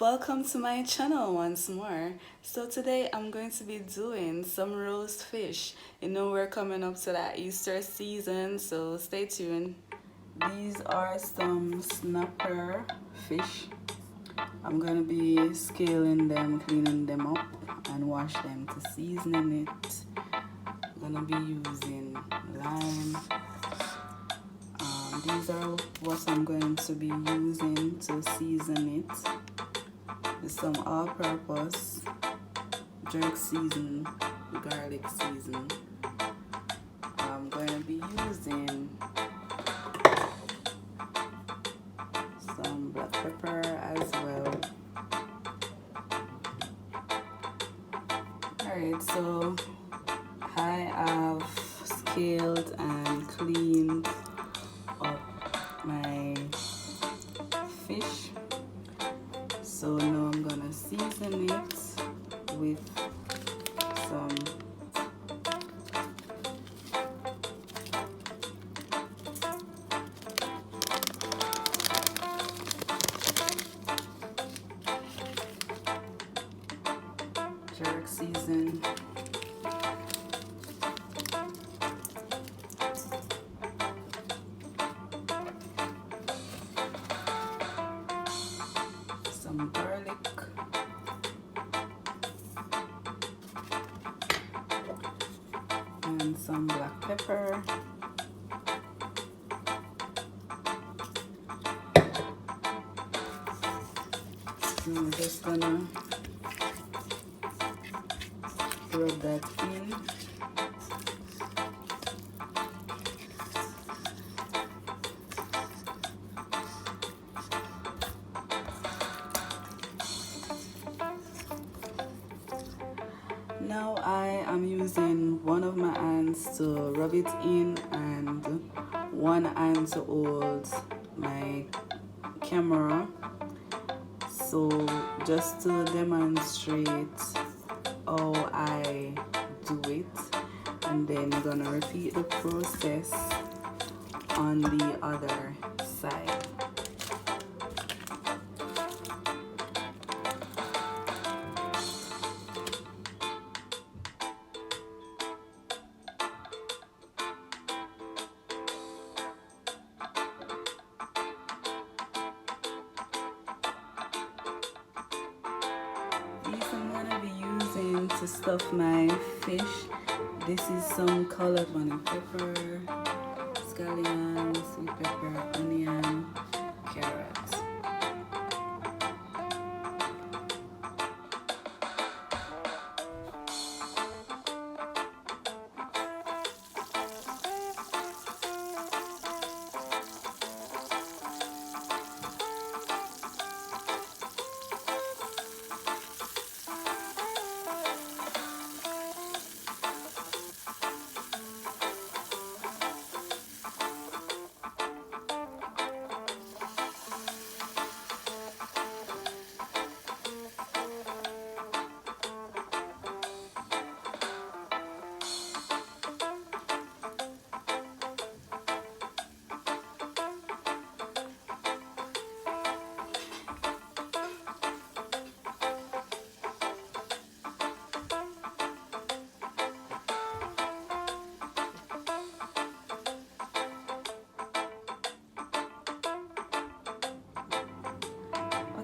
Welcome to my channel once more. So today I'm going to be doing some roast fish. You know we're coming up to that Easter season, so stay tuned. These are some snapper fish. I'm going to be scaling them, cleaning them up and wash them to seasoning it. I'm going to be using lime. These are what I'm going to be using to season it. Some all-purpose jerk season, garlic season. I'm going to be using some black pepper as well. Alright, so I have scaled and cleaned up my fish. So now I'm gonna season it with some jerk season. Some garlic. And some black pepper. I'm just gonna rub that in. Now I am using one of my hands to rub it in and one hand to hold my camera. So just to demonstrate how I do it, and then we're gonna repeat the process on the other side. These I'm gonna be using to stuff my fish. This is some colored onion pepper, scallion, sweet pepper, onion, carrot.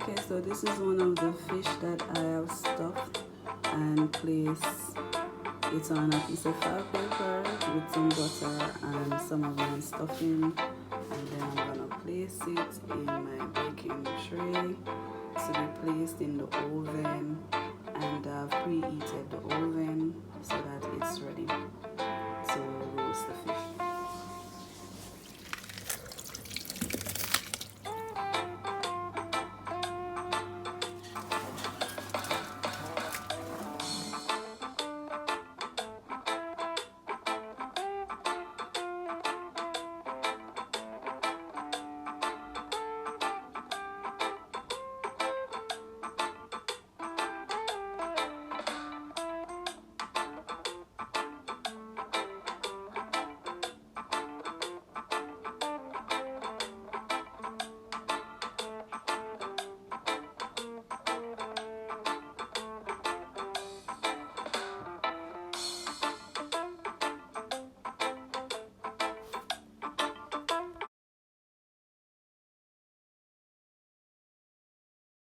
Okay, so this is one of the fish that I have stuffed and place it on a piece of file paper with some butter and some of my stuffing, and then I'm gonna place it in my baking tray to be placed in the oven, and I've preheated the oven so that it's ready to roast the fish.